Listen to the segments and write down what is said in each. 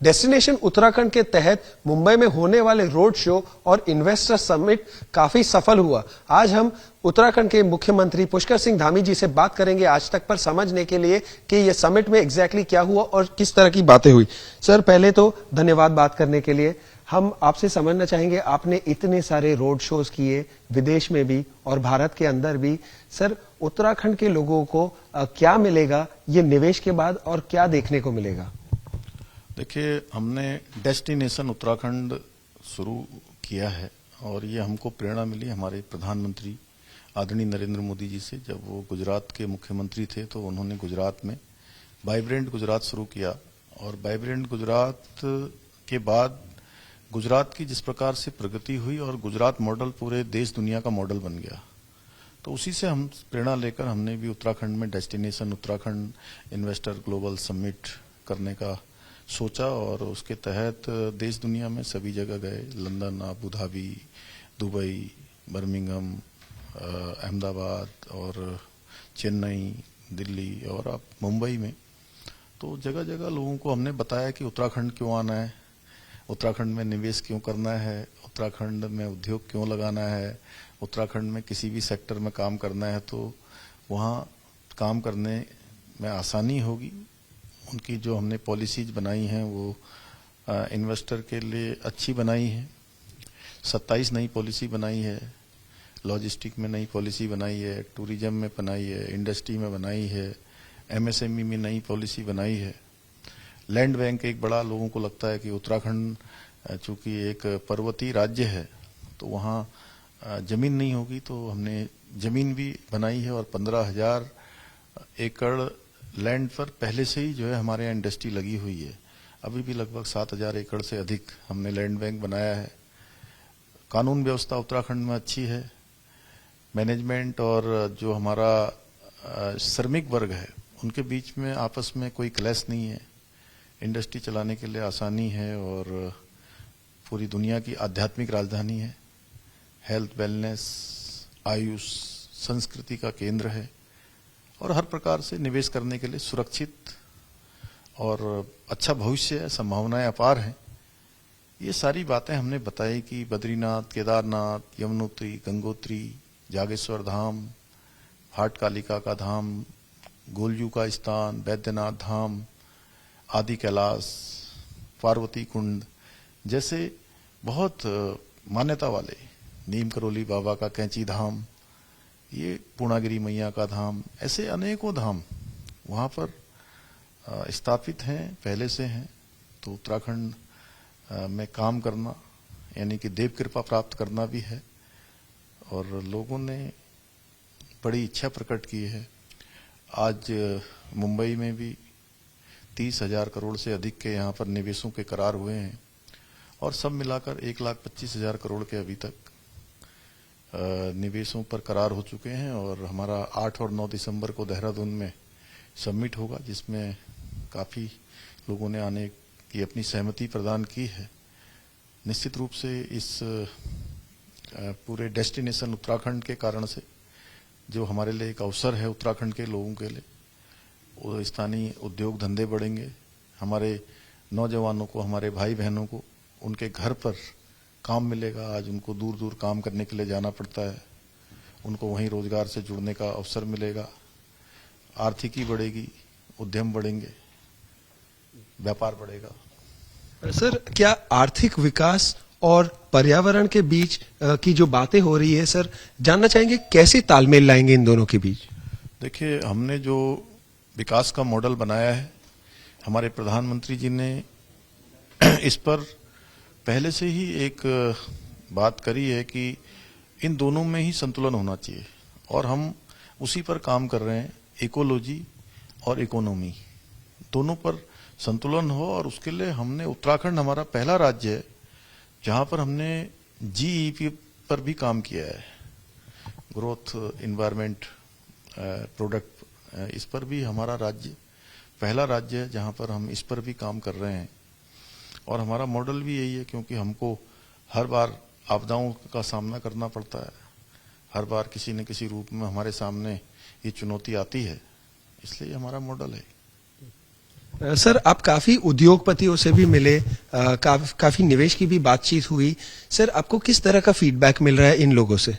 Destination Uttarakhand के तहत मुंबई में होने वाले रोड शो और इन्वेस्टर समिट काफी सफल हुआ। आज हम उत्तराखंड के मुख्यमंत्री पुष्कर सिंह धामी जी से बात करेंगे आज तक पर समझने के लिए कि ये समिट में एग्जैक्टली क्या हुआ और किस तरह की बातें हुई। सर, पहले तो धन्यवाद बात करने के लिए। हम आपसे समझना चाहेंगे, आपने इतने सारे रोड शोज किए विदेश में भी और भारत के अंदर भी। सर, उत्तराखंड के लोगों को क्या मिलेगा ये निवेश के बाद और क्या देखने को मिलेगा? देखिए, हमने डेस्टिनेशन उत्तराखंड शुरू किया है और ये हमको प्रेरणा मिली हमारे प्रधानमंत्री आदरणीय नरेंद्र मोदी जी से। जब वो गुजरात के मुख्यमंत्री थे तो उन्होंने गुजरात में वाइब्रेंट गुजरात शुरू किया और वाइब्रेंट गुजरात के बाद गुजरात की जिस प्रकार से प्रगति हुई और गुजरात मॉडल पूरे देश दुनिया का मॉडल बन गया, तो उसी से हम प्रेरणा लेकर हमने भी उत्तराखंड में destination Uttarakhand investor global summit करने का सोचा और उसके तहत देश दुनिया में सभी जगह गए। London, Abu Dhabi, Dubai, Birmingham, Ahmedabad और चेन्नई, दिल्ली और अब मुंबई में। तो जगह जगह लोगों को हमने बताया कि उत्तराखंड क्यों आना है, उत्तराखंड में निवेश क्यों करना है, उत्तराखंड में उद्योग क्यों लगाना है, उत्तराखंड में किसी भी सेक्टर में काम करना है तो वहाँ काम करने में आसानी होगी। उनकी जो हमने पॉलिसीज बनाई हैं वो इन्वेस्टर के लिए अच्छी बनाई है। 27 नई पॉलिसी बनाई है, लॉजिस्टिक में नई पॉलिसी बनाई है, टूरिज्म में बनाई है, इंडस्ट्री में बनाई है, एमएसएमई में नई पॉलिसी बनाई है। लैंड बैंक एक बड़ा लोगों को लगता है कि उत्तराखंड चूंकि एक पर्वतीय राज्य है तो वहाँ जमीन नहीं होगी, तो हमने जमीन भी बनाई है और 15,000 एकड़ लैंड पर पहले से ही जो है हमारे यहाँ इंडस्ट्री लगी हुई है। अभी भी लगभग 7,000 एकड़ से अधिक हमने लैंड बैंक बनाया है। कानून व्यवस्था उत्तराखंड में अच्छी है। मैनेजमेंट और जो हमारा श्रमिक वर्ग है उनके बीच में आपस में कोई क्लैश नहीं है। इंडस्ट्री चलाने के लिए आसानी है और पूरी दुनिया की आध्यात्मिक राजधानी है। हेल्थ, वेलनेस, आयुष, संस्कृति का केंद्र है और हर प्रकार से निवेश करने के लिए सुरक्षित और अच्छा भविष्य है, संभावनाएं अपार हैं। ये सारी बातें हमने बताई कि बद्रीनाथ, केदारनाथ, यमुनोत्री, गंगोत्री, जागेश्वर धाम, हाटकालिका का धाम, गोलजू का स्थान, बैद्यनाथ धाम, आदि कैलाश, पार्वती कुंड जैसे बहुत मान्यता वाले, नीम करोली बाबा का कैंची धाम, ये पूर्णागिरी मैया का धाम, ऐसे अनेकों धाम वहाँ पर स्थापित हैं, पहले से हैं। तो उत्तराखंड में काम करना यानी कि देव कृपा प्राप्त करना भी है और लोगों ने बड़ी इच्छा प्रकट की है। आज मुंबई में भी 30,000 करोड़ से अधिक के यहाँ पर निवेशों के करार हुए हैं और सब मिलाकर 1,25,000 करोड़ के अभी तक निवेशों पर करार हो चुके हैं और हमारा 8 और 9 दिसंबर को देहरादून में समिट होगा जिसमें काफ़ी लोगों ने आने की अपनी सहमति प्रदान की है। निश्चित रूप से इस पूरे डेस्टिनेशन उत्तराखंड के कारण से जो हमारे लिए एक अवसर है उत्तराखंड के लोगों के लिए, स्थानीय उद्योग धंधे बढ़ेंगे। हमारे नौजवानों को, हमारे भाई बहनों को उनके घर पर काम मिलेगा। आज उनको दूर दूर काम करने के लिए जाना पड़ता है, उनको वहीं रोजगार से जुड़ने का अवसर मिलेगा। आर्थिकी बढ़ेगी, उद्यम बढ़ेंगे, व्यापार बढ़ेगा। सर, क्या आर्थिक विकास और पर्यावरण के बीच की जो बातें हो रही है, सर जानना चाहेंगे कैसे तालमेल लाएंगे इन दोनों के बीच? देखिए, हमने जो विकास का मॉडल बनाया है, हमारे प्रधानमंत्री जी ने इस पर पहले से ही एक बात करी है कि इन दोनों में ही संतुलन होना चाहिए और हम उसी पर काम कर रहे हैं। इकोलॉजी और इकोनॉमी दोनों पर संतुलन हो और उसके लिए हमने, उत्तराखंड हमारा पहला राज्य है जहां पर हमने जीईपी पर भी काम किया है, ग्रोथ इन्वायरमेंट प्रोडक्ट, इस पर भी हमारा राज्य पहला राज्य है जहां पर हम इस पर भी काम कर रहे हैं। और हमारा मॉडल भी यही है क्योंकि हमको हर बार आपदाओं का सामना करना पड़ता है, हर बार किसी न किसी रूप में हमारे सामने ये चुनौती आती है, इसलिए हमारा मॉडल है। सर, आप काफी उद्योगपतियों से भी मिले, काफी निवेश की भी बातचीत हुई। सर, आपको किस तरह का फीडबैक मिल रहा है इन लोगों से?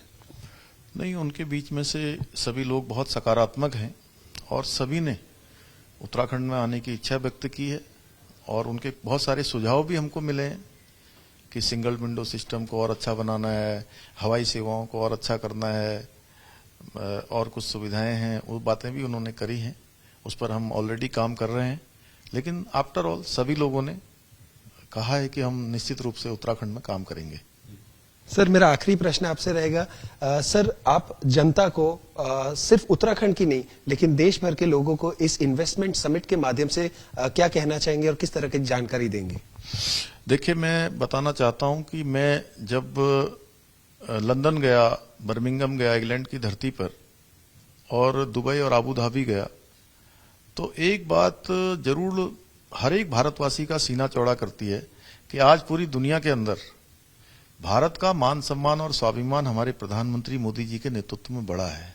नहीं, उनके बीच में से सभी लोग बहुत सकारात्मक हैं और सभी ने उत्तराखंड में आने की इच्छा व्यक्त की है और उनके बहुत सारे सुझाव भी हमको मिले हैं कि सिंगल विंडो सिस्टम को और अच्छा बनाना है, हवाई सेवाओं को और अच्छा करना है, और कुछ सुविधाएं हैं, वो बातें भी उन्होंने करी हैं। उस पर हम ऑलरेडी काम कर रहे हैं, लेकिन आफ्टर ऑल सभी लोगों ने कहा है कि हम निश्चित रूप से उत्तराखंड में काम करेंगे। सर, मेरा आखिरी प्रश्न आपसे रहेगा। सर, आप जनता को सिर्फ उत्तराखंड की नहीं लेकिन देश भर के लोगों को इस इन्वेस्टमेंट समिट के माध्यम से क्या कहना चाहेंगे और किस तरह की जानकारी देंगे? देखिए, मैं बताना चाहता हूं कि मैं जब लंदन गया, बर्मिंघम गया, इंग्लैंड की धरती पर, और दुबई और आबू धाबी गया, तो एक बात जरूर हर एक भारतवासी का सीना चौड़ा करती है कि आज पूरी दुनिया के अंदर भारत का मान सम्मान और स्वाभिमान हमारे प्रधानमंत्री मोदी जी के नेतृत्व में बढ़ा है।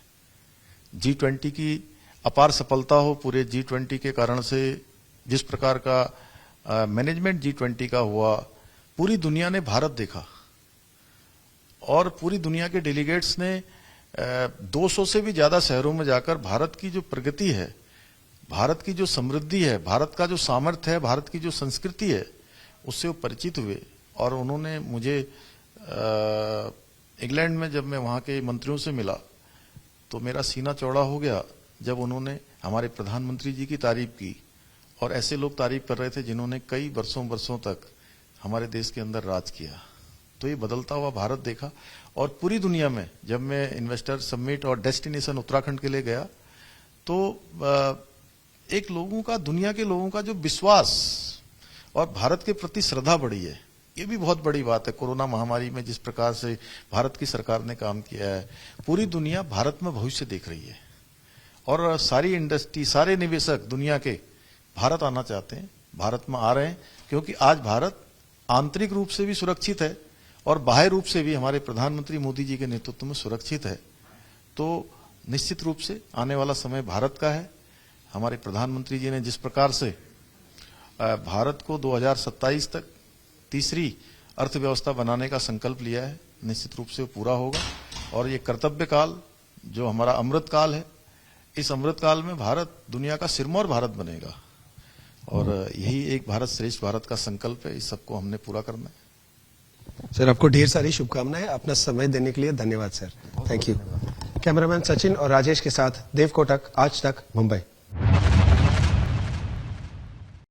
G20 की अपार सफलता हो, पूरे G20 के कारण से जिस प्रकार का मैनेजमेंट G20 का हुआ, पूरी दुनिया ने भारत देखा और पूरी दुनिया के डेलीगेट्स ने 200 से भी ज्यादा शहरों में जाकर भारत की जो प्रगति है, भारत की जो समृद्धि है, भारत का जो सामर्थ्य है, भारत की जो संस्कृति है, उससे वो परिचित हुए। और उन्होंने मुझे इंग्लैंड में जब मैं वहां के मंत्रियों से मिला तो मेरा सीना चौड़ा हो गया जब उन्होंने हमारे प्रधानमंत्री जी की तारीफ की, और ऐसे लोग तारीफ कर रहे थे जिन्होंने कई वर्षों तक हमारे देश के अंदर राज किया। तो ये बदलता हुआ भारत देखा, और पूरी दुनिया में जब मैं इन्वेस्टर समिट और डेस्टिनेशन उत्तराखंड के लिए गया तो एक लोगों का, दुनिया के लोगों का जो विश्वास और भारत के प्रति श्रद्धा बढ़ी है, ये भी बहुत बड़ी बात है। कोरोना महामारी में जिस प्रकार से भारत की सरकार ने काम किया है, पूरी दुनिया भारत में भविष्य देख रही है और सारी इंडस्ट्री, सारे निवेशक दुनिया के भारत आना चाहते हैं, भारत में आ रहे हैं, क्योंकि आज भारत आंतरिक रूप से भी सुरक्षित है और बाह्य रूप से भी हमारे प्रधानमंत्री मोदी जी के नेतृत्व में सुरक्षित है। तो निश्चित रूप से आने वाला समय भारत का है। हमारे प्रधानमंत्री जी ने जिस प्रकार से भारत को 2027 तक तीसरी अर्थव्यवस्था बनाने का संकल्प लिया है, निश्चित रूप से वो पूरा होगा। और ये कर्तव्य काल जो हमारा अमृत काल है, इस अमृत काल में भारत दुनिया का सिरमौर भारत बनेगा, और यही एक भारत श्रेष्ठ भारत का संकल्प है। इस सबको हमने पूरा करना है। सर, आपको ढेर सारी शुभकामनाएं। अपना समय देने के लिए धन्यवाद sir. Thank you. Cameraman Sachin और राजेश के साथ देव कोटक, आज तक, मुंबई।